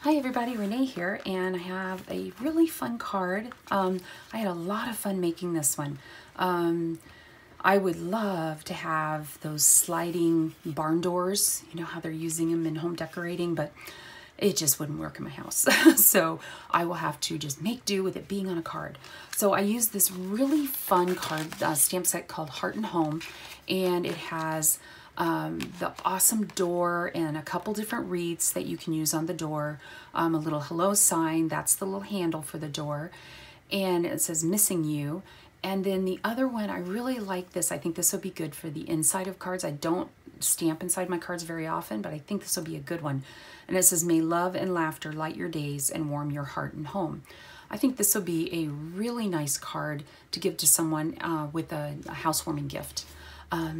Hi everybody, Renee here, and I have a really fun card. I had a lot of fun making this one. I would love to have those sliding barn doors, you know how they're using them in home decorating, but it just wouldn't work in my house. So I will have to just make do with it being on a card. So I used this really fun card stamp set called Heart and Home, and it has the awesome door and a couple different wreaths that you can use on the door, a little hello sign, that's the little handle for the door, and it says missing you. And then the other one, I really like this. I think this will be good for the inside of cards. I don't stamp inside my cards very often, but I think this will be a good one. And it says, may love and laughter light your days and warm your heart and home. I think this will be a really nice card to give to someone with a housewarming gift.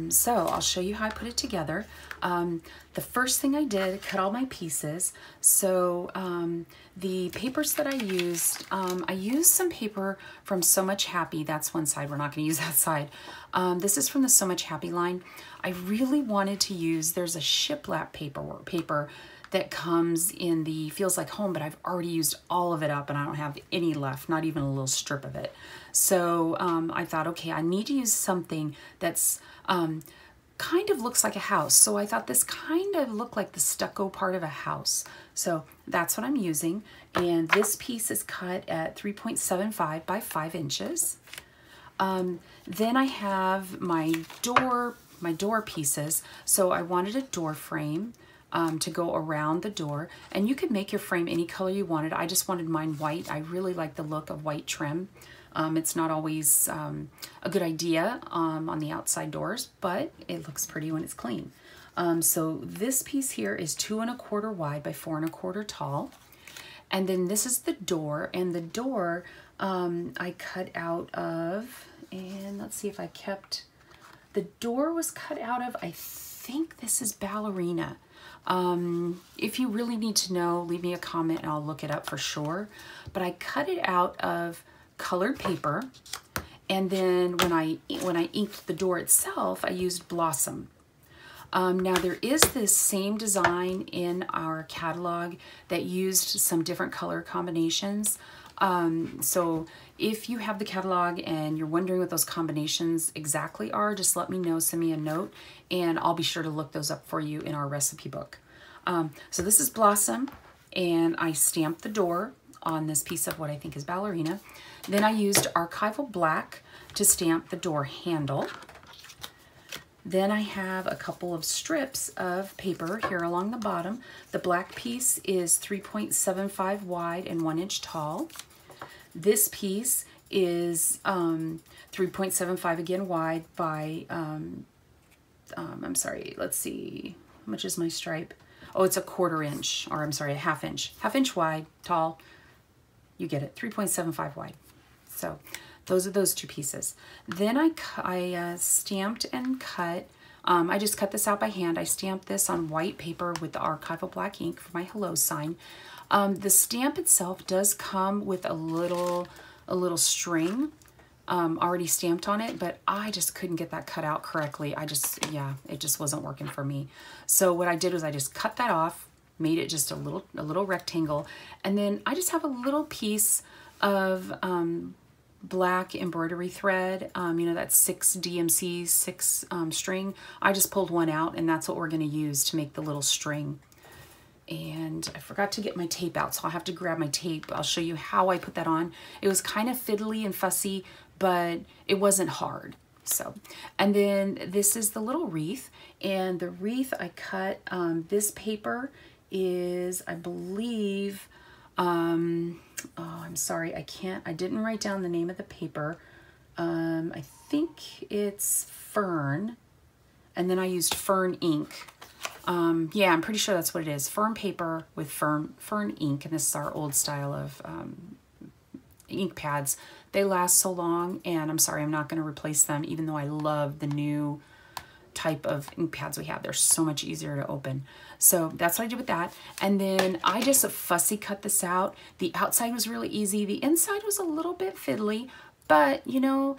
So I'll show you how I put it together. The first thing I did, cut all my pieces. So the papers that I used some paper from So Much Happy. That's one side. We're not going to use that side. This is from the So Much Happy line. I really wanted to use, there's a shiplap paper that comes in the Feels Like Home, but I've already used all of it up and I don't have any left, not even a little strip of it. So I thought, okay, I need to use something that's kind of looks like a house. So I thought this kind of looked like the stucco part of a house. So that's what I'm using. And this piece is cut at 3.75 by 5 inches. Then I have my door pieces. So I wanted a door frame to go around the door, and you could make your frame any color you wanted. I just wanted mine white. I really like the look of white trim. It's not always a good idea on the outside doors, but it looks pretty when it's clean. So this piece here is 2 1/4 wide by 4 1/4 tall. And then this is the door, and the door I cut out of, and let's see if I kept, the door was cut out of, I think this is ballerina. If you really need to know, leave me a comment and I'll look it up for sure. But I cut it out of colored paper, and then when I inked the door itself, I used Blossom. Now there is this same design in our catalog that used some different color combinations. So if you have the catalog and you're wondering what those combinations exactly are, just let me know, send me a note, and I'll be sure to look those up for you in our recipe book. So this is Blossom, and I stamped the door on this piece of what I think is ballerina. Then I used Archival Black to stamp the door handle. Then I have a couple of strips of paper here along the bottom. The black piece is 3.75 wide and 1 inch tall. This piece is 3.75 again wide by, I'm sorry, let's see, how much is my stripe? Oh, it's a 1/4 inch, or I'm sorry, a 1/2 inch. 1/2 inch wide, tall, you get it, 3.75 wide. So those are those 2 pieces. Then I stamped and cut. I just cut this out by hand. I stamped this on white paper with the Archival Black ink for my hello sign. The stamp itself does come with a little string already stamped on it, but I just couldn't get that cut out correctly. It just wasn't working for me. So what I did was I just cut that off, made it just a little rectangle, and then I just have a little piece of black embroidery thread, you know, that's 6 DMC 6 string. I just pulled one out, and that's what we're going to use to make the little string. And I forgot to get my tape out, so I'll have to grab my tape. I'll show you how I put that on. It was kind of fiddly and fussy, but it wasn't hard. So, and then this is the little wreath, and the wreath I cut, this paper is, I believe, oh, I'm sorry, I didn't write down the name of the paper. I think it's Fern, and then I used Fern ink. Yeah, I'm pretty sure that's what it is. Fern paper with fern ink, and this is our old style of ink pads. They last so long, and I'm sorry, I'm not going to replace them, even though I love the new type of ink pads we have. They're so much easier to open. So that's what I did with that. And then I just fussy cut this out. The outside was really easy. The inside was a little bit fiddly, but you know,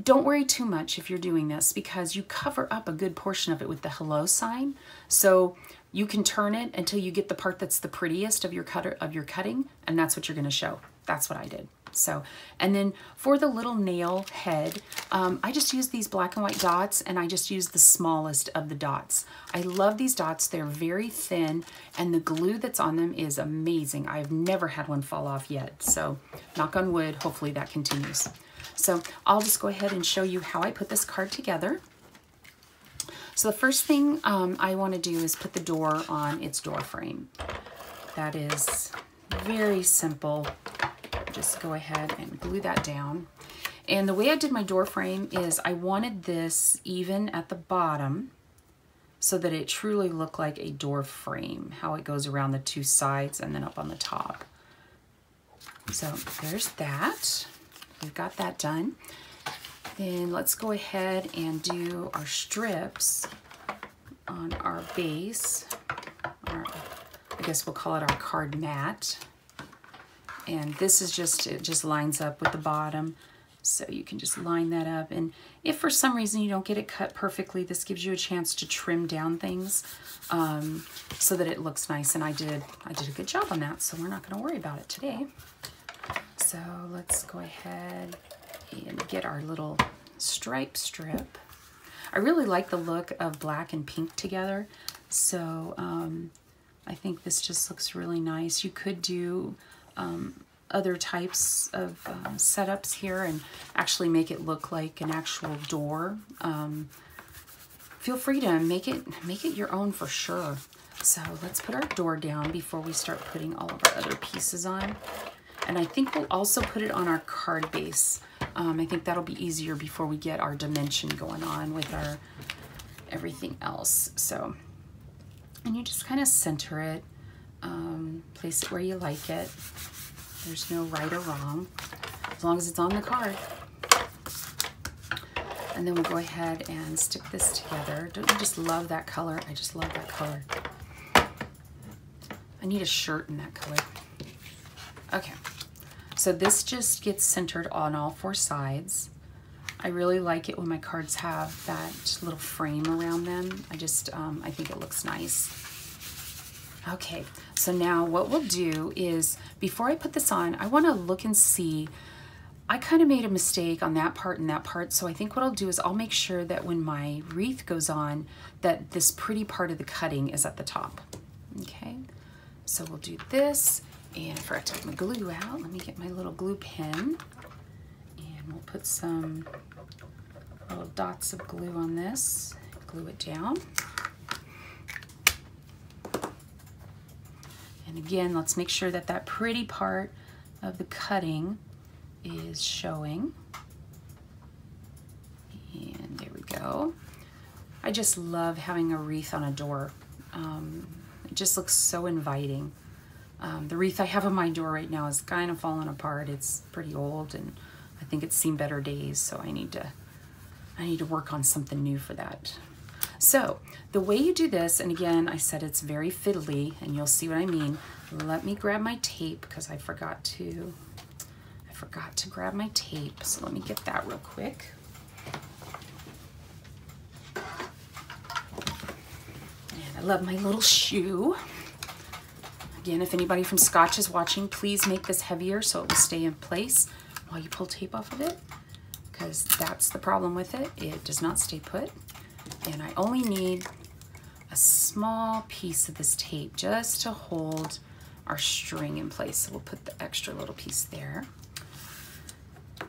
don't worry too much if you're doing this, because you cover up a good portion of it with the hello sign. So you can turn it until you get the part that's the prettiest of your cutting, and that's what you're gonna show. That's what I did. So, and then for the little nail head, I just use these black and white dots, and I just use the smallest of the dots. I love these dots. They're very thin, and the glue that's on them is amazing. I've never had one fall off yet. So knock on wood, hopefully that continues. So I'll just go ahead and show you how I put this card together. So the first thing I want to do is put the door on its door frame. That is very simple. Just go ahead and glue that down. And the way I did my door frame is I wanted this even at the bottom so that it truly looked like a door frame, how it goes around the two sides and then up on the top. So there's that. We've got that done. Then let's go ahead and do our strips on our base. I guess we'll call it our card mat. And this is just, it just lines up with the bottom. So you can just line that up. And if for some reason you don't get it cut perfectly, this gives you a chance to trim down things so that it looks nice. And I did a good job on that, so we're not gonna worry about it today. So let's go ahead and get our little stripe strip. I really like the look of black and pink together, so I think this just looks really nice. You could do other types of setups here and actually make it look like an actual door. Feel free to make it your own for sure. So let's put our door down before we start putting all of our other pieces on. And I think we'll also put it on our card base. I think that'll be easier before we get our dimension going on with our everything else. So, and you just kind of center it, place it where you like it. There's no right or wrong, as long as it's on the card. And then we'll go ahead and stick this together. Don't you just love that color? I just love that color. I need a shirt in that color. Okay. So this just gets centered on all four sides. I really like it when my cards have that little frame around them. I think it looks nice. Okay, so now what we'll do is, before I put this on, I wanna look and see. I kind of made a mistake on that part and that part, so I think what I'll do is I'll make sure that when my wreath goes on, that this pretty part of the cutting is at the top. Okay, so we'll do this. And I forgot to take my glue out. Let me get my little glue pen. And we'll put some little dots of glue on this. Glue it down. And again, let's make sure that that pretty part of the cutting is showing. And there we go. I just love having a wreath on a door. It just looks so inviting. The wreath I have on my door right now is kind of falling apart. It's pretty old, and I think it's seen better days, so I need to work on something new for that. So the way you do this, and again, I said it's very fiddly, and you'll see what I mean. Let me grab my tape, because I forgot to grab my tape, so let me get that real quick. And I love my little shoe. Again, if anybody from Scotch is watching, please make this heavier so it will stay in place while you pull tape off of it, because that's the problem with it. It does not stay put. And I only need a small piece of this tape just to hold our string in place. So we'll put the extra little piece there.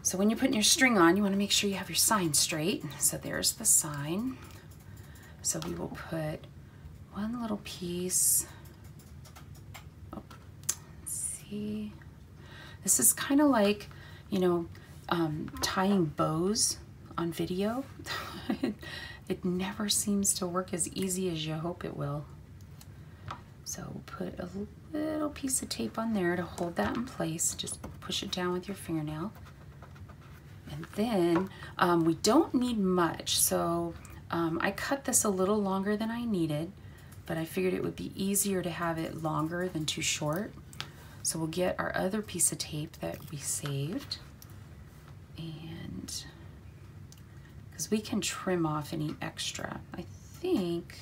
So when you're putting your string on, you want to make sure you have your sign straight. So there's the sign. So we will put one little piece. This is kind of like, you know, tying bows on video. It never seems to work as easy as you hope it will. So we'll put a little piece of tape on there to hold that in place. Just push it down with your fingernail. And then we don't need much. So I cut this a little longer than I needed, but I figured it would be easier to have it longer than too short. So we'll get our other piece of tape that we saved, and because we can trim off any extra. I think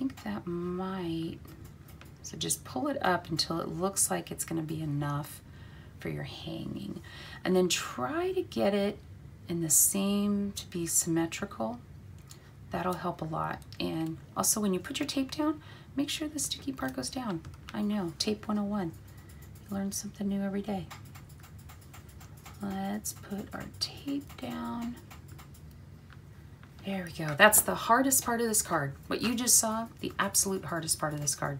think that might, so just pull it up until it looks like it's going to be enough for your hanging. And then try to get it in the same, to be symmetrical. That'll help a lot. And also when you put your tape down, make sure the sticky part goes down. I know, tape 101. You learn something new every day. Let's put our tape down. There we go. That's the hardest part of this card. What you just saw, the absolute hardest part of this card.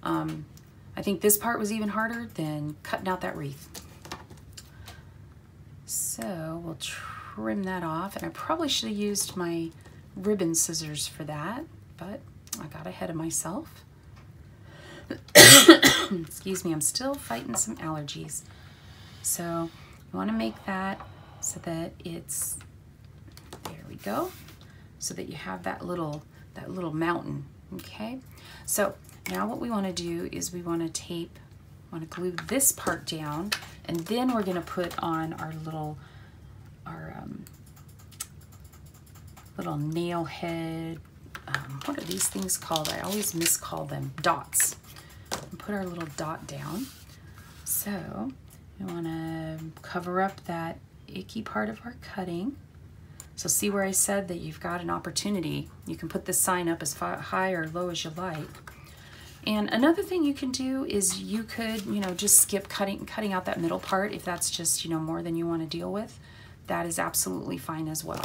I think this part was even harder than cutting out that wreath. So we'll trim that off, and I probably should have used my ribbon scissors for that, but I got ahead of myself. Excuse me, I'm still fighting some allergies. So you want to make that so that it's, there we go, so that you have that little mountain. Okay, so now what we want to do is we want to tape, want to glue this part down, and then we're going to put on our little nail head. What are these things called? I always miscall them dots. And put our little dot down. So we want to cover up that icky part of our cutting. So see where I said that you've got an opportunity. You can put this sign up as high or low as you like. And another thing you can do is you could, just skip cutting out that middle part if that's just, more than you want to deal with. That is absolutely fine as well.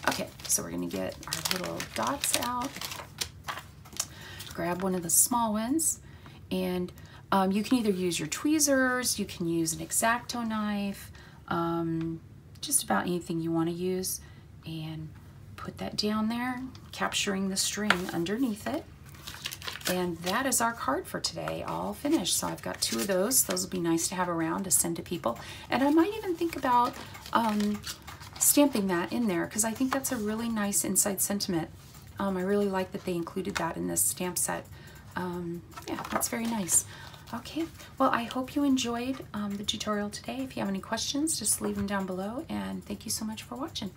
Okay, so we're going to get our little dots out. Grab one of the small ones, and you can either use your tweezers, you can use an X-Acto knife, just about anything you want to use, and put that down there, capturing the string underneath it. And that is our card for today, all finished. So I've got 2 of those. Those will be nice to have around to send to people. And I might even think about stamping that in there, because I think that's a really nice inside sentiment. I really like that they included that in this stamp set. Yeah, that's very nice. Okay, well, I hope you enjoyed the tutorial today. If you have any questions, just leave them down below. And thank you so much for watching.